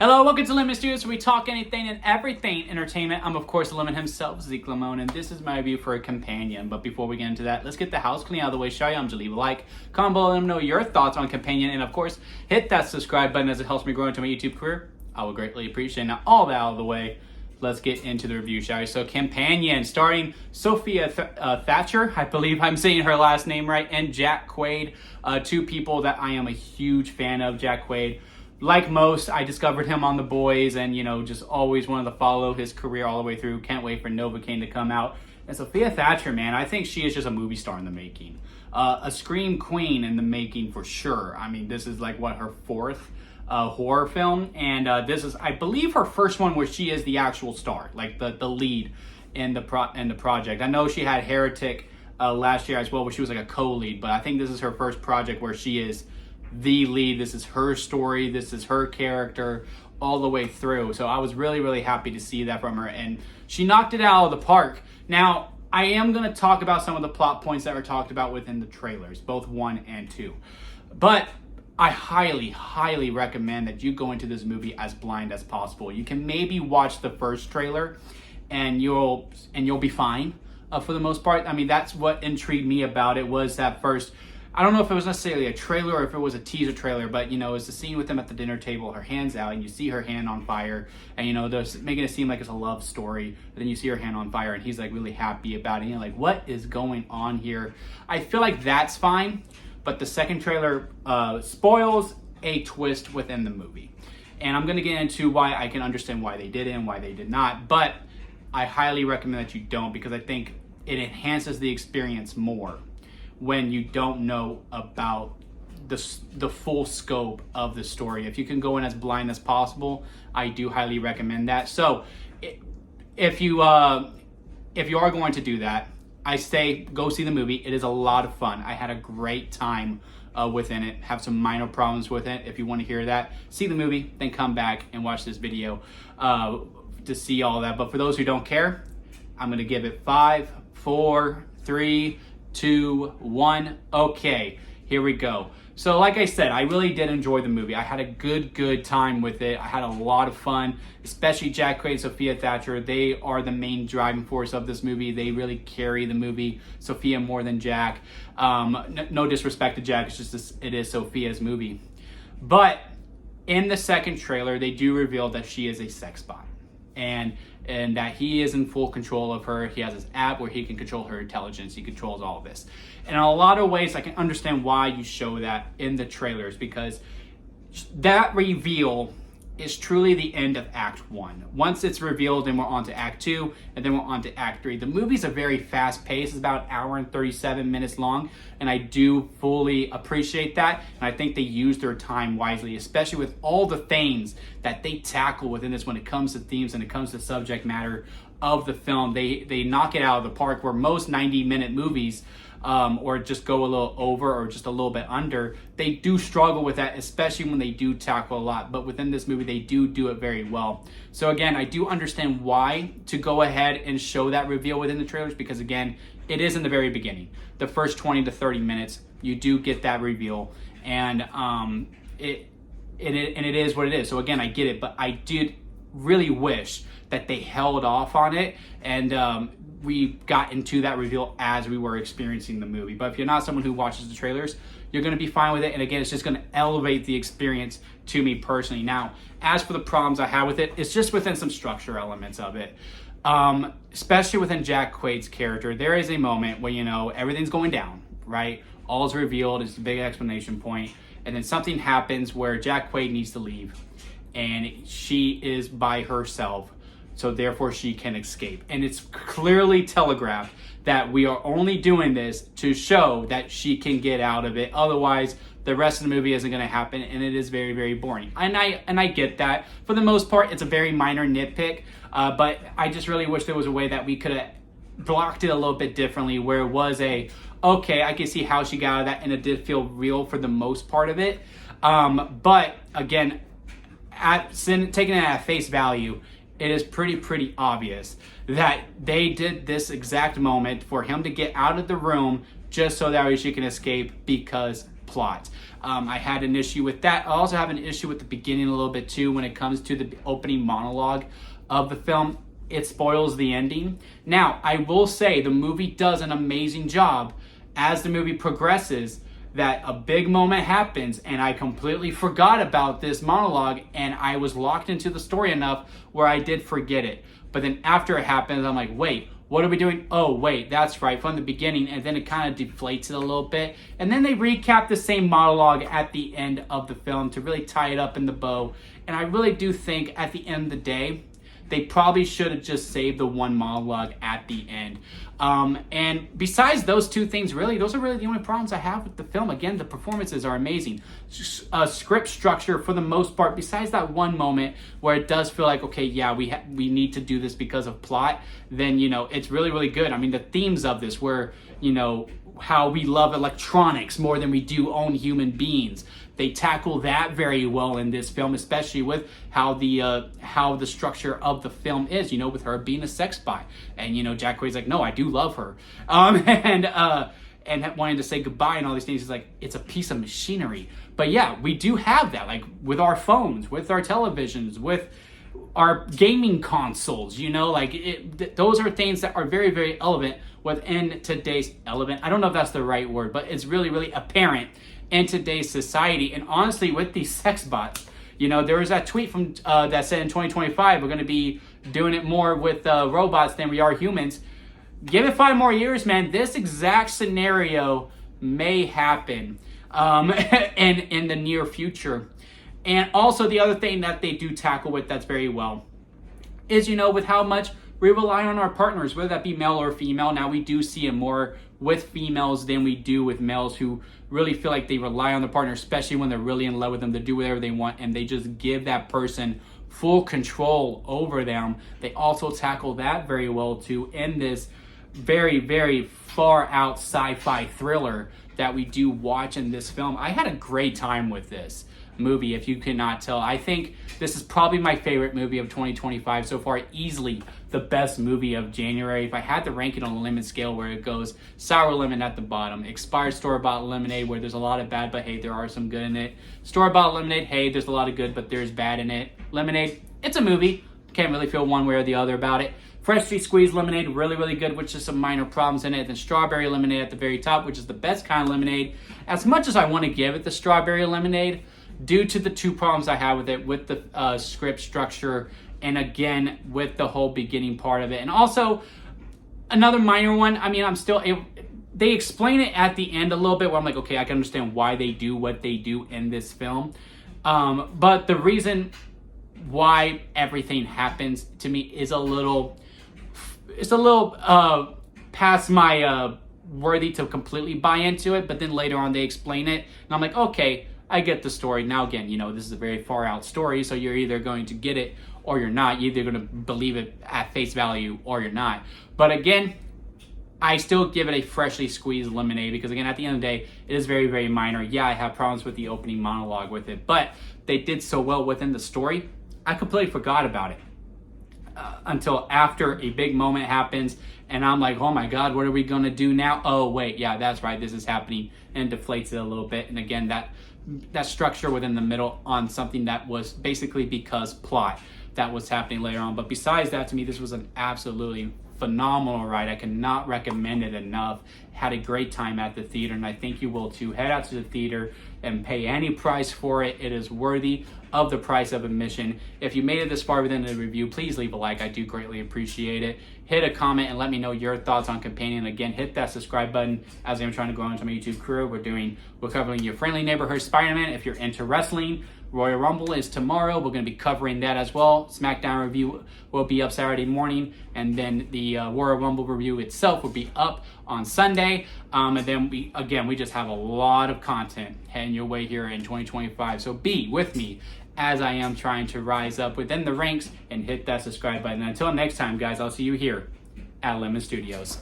Hello, welcome to Lemon Studios, where we talk anything and everything entertainment. I'm, of course, Lemon himself, Zeke Lamone, and this is my review for A Companion. But before we get into that, let's get the house clean out of the way, shall you? Leave a like, comment below, let me know your thoughts on Companion, and of course, hit that subscribe button as it helps me grow into my YouTube career. I will greatly appreciate it. Now, all that out of the way, let's get into the review, shall we? So, Companion, starring Sophia Thatcher, I believe I'm saying her last name right, and Jack Quaid, two people that I am a huge fan of. Jack Quaid, like most, I discovered him on The Boys, and just always wanted to follow his career all the way through. Can't wait for Novocaine to come out. And Sophia Thatcher, man, I think she is just a movie star in the making, a scream queen in the making for sure. I mean, this is like her fourth horror film, and this is, I believe, her first one where she is the actual star, like the lead in the project. I know she had Heretic last year as well, where she was like a co-lead, but I think this is her first project where she is the lead. This is her story, this is her character all the way through. So I was really, really happy to see that from her, and she knocked it out of the park. Now, I am going to talk about some of the plot points that were talked about within the trailers, both 1 and 2. But I highly, highly recommend that you go into this movie as blind as possible. You can maybe watch the first trailer and you'll be fine for the most part. I mean, that's what intrigued me about it, was that first, I don't know if it was necessarily a trailer or if it was a teaser trailer, but it's the scene with them at the dinner table, her hand's out, and you see her hand on fire, and they're making it seem like it's a love story, but then you see her hand on fire, and he's like really happy about it, and you're like, what is going on here? I feel like that's fine, but the second trailer spoils a twist within the movie, and I'm going to get into why I can understand why they did it and why they did not, but I highly recommend that you don't, because I think it enhances the experience more when you don't know about the full scope of the story. If you can go in as blind as possible, I do highly recommend that. So if you are going to do that, I say go see the movie. It is a lot of fun. I had a great time within it. Have some minor problems with it. If you want to hear that, see the movie, then come back and watch this video to see all that. But for those who don't care, I'm going to give it 5, 4, 3, 2, 1. Okay, here we go. So like I said, I really did enjoy the movie. I had a good time with it. I had a lot of fun, especially Jack Quaid, Sophia Thatcher. They are the main driving force of this movie. They really carry the movie, Sophia more than Jack. No disrespect to Jack, it's just it is Sophia's movie. But in the second trailer, they do reveal that she is a sex bot, and that he is in full control of her. He has this app where he can control her intelligence. He controls all of this. And in a lot of ways, I can understand why you show that in the trailers, because that reveal is truly the end of Act 1. Once it's revealed, then we're on to Act 2, and then we're on to Act 3. The movie's a very fast pace. It's about an hour and 37 minutes long, and I do fully appreciate that, and I think they use their time wisely, especially with all the things that they tackle within this when it comes to themes and it comes to subject matter of the film. They knock it out of the park, where most 90-minute movies or just go a little over or just a little bit under, they do struggle with that, especially when they do tackle a lot. But within this movie, they do it very well. So again, I do understand why to go ahead and show that reveal within the trailers, because again, it is in the very beginning. The first 20 to 30 minutes, you do get that reveal, and it is what it is. So again, I get it, but I did really wish that they held off on it, and we got into that reveal as we were experiencing the movie. But if you're not someone who watches the trailers, you're going to be fine with it. And again, it's just going to elevate the experience to me personally. Now, as for the problems I have with it, it's just within some structure elements of it. Especially within Jack Quaid's character, there is a moment where, everything's going down, right? All's revealed, it's a big explanation point. And then something happens where Jack Quaid needs to leave, and she is by herself. So therefore she can escape. And it's clearly telegraphed that we are only doing this to show that she can get out of it. Otherwise, the rest of the movie isn't going to happen, and it is very, very boring. And I get that. For the most part, it's a very minor nitpick, but I just really wish there was a way that we could have blocked it a little bit differently, where it was okay, I can see how she got out of that, and it did feel real for the most part of it. But again, taking it at face value, it is pretty obvious that they did this exact moment for him to get out of the room just so that way she can escape, because plot. I had an issue with that. I also have an issue with the beginning a little bit too when it comes to the opening monologue of the film. It spoils the ending. Now, I will say the movie does an amazing job as the movie progresses, that a big moment happens and I completely forgot about this monologue, and I was locked into the story enough where I did forget it. But then after it happens, I'm like, wait, what are we doing? Oh, wait, that's right, from the beginning. And then it kind of deflates it a little bit. And then they recap the same monologue at the end of the film to really tie it up in the bow. And I really do think at the end of the day, they probably should have just saved the one monologue at the end. And besides those two things, really, those are really the only problems I have with the film. Again, the performances are amazing. Script structure, for the most part, besides that one moment where it does feel like, okay, yeah, we need to do this because of plot, then, you know, it's really, really good. I mean, the themes of this were, you know, how we love electronics more than we do own human beings. They tackle that very well in this film, especially with how the structure of the film is, you know, with her being a sex bot. And, you know, Jack Quaid's like, no, I do love her. And wanting to say goodbye and all these things. He's like, it's a piece of machinery. But yeah, we do have that, like with our phones, with our televisions, with our gaming consoles, you know, like those are things that are very, very relevant within today's relevant. I don't know if that's the right word, but it's really, really apparent in today's society. And honestly, with these sex bots, you know, there was that tweet from that said in 2025 we're going to be doing it more with robots than we are humans. Give it 5 more years, man. This exact scenario may happen in the near future. And also the other thing that they do tackle with that's very well is, you know, with how much we rely on our partners, whether that be male or female. Now, we do see it more with females than we do with males, who really feel like they rely on their partner, especially when they're really in love with them, to do whatever they want, and they just give that person full control over them. They also tackle that very well too in this very, very far out sci-fi thriller that we do watch in this film. I had a great time with this movie, if you cannot tell. I think this is probably my favorite movie of 2025 so far, easily the best movie of January. If I had to rank it on a lemon scale, where it goes sour lemon at the bottom, expired store-bought lemonade where there's a lot of bad, but hey, there are some good in it. Store-bought lemonade, hey, there's a lot of good, but there's bad in it. Lemonade, it's a movie. Can't really feel one way or the other about it. Freshly squeezed lemonade, really, really good, with just some minor problems in it. Then strawberry lemonade at the very top, which is the best kind of lemonade. As much as I want to give it the strawberry lemonade, due to the two problems I have with it, with the script structure, and again, with the whole beginning part of it. And also, another minor one, I mean, they explain it at the end a little bit where I'm like, okay, I can understand why they do what they do in this film. But the reason why everything happens to me is a little past my worthy to completely buy into it. But then later on they explain it, and I'm like, okay, I get the story. Now again, you know, this is a very far out story, so you're either going to get it or you're not. You're either going to believe it at face value or you're not. But again, I still give it a freshly squeezed lemonade, because again, at the end of the day, it is very, very minor. Yeah, I have problems with the opening monologue with it, but they did so well within the story, I completely forgot about it until after a big moment happens, and I'm like, oh my God, what are we going to do now? Oh wait, yeah, that's right, this is happening, and deflates it a little bit. And again, that structure within the middle on something that was basically because plot that was happening later on. But besides that, to me, this was an absolutely phenomenal ride. I cannot recommend it enough. Had a great time at the theater, and I think you will too. Head out to the theater and pay any price for it. It is worthy of the price of admission. If you made it this far within the review, please leave a like. I do greatly appreciate it. Hit a comment and let me know your thoughts on Companion. Again, hit that subscribe button as I'm trying to grow into my YouTube career. We're covering your friendly neighborhood Spider-Man. If you're into wrestling, Royal Rumble is tomorrow. We're going to be covering that as well. SmackDown review will be up Saturday morning, and then the Royal Rumble review itself will be up on Sunday. And then we just have a lot of content heading your way here in 2025. So be with me as I am trying to rise up within the ranks, and hit that subscribe button. Until next time, guys, I'll see you here at Lemon Studios.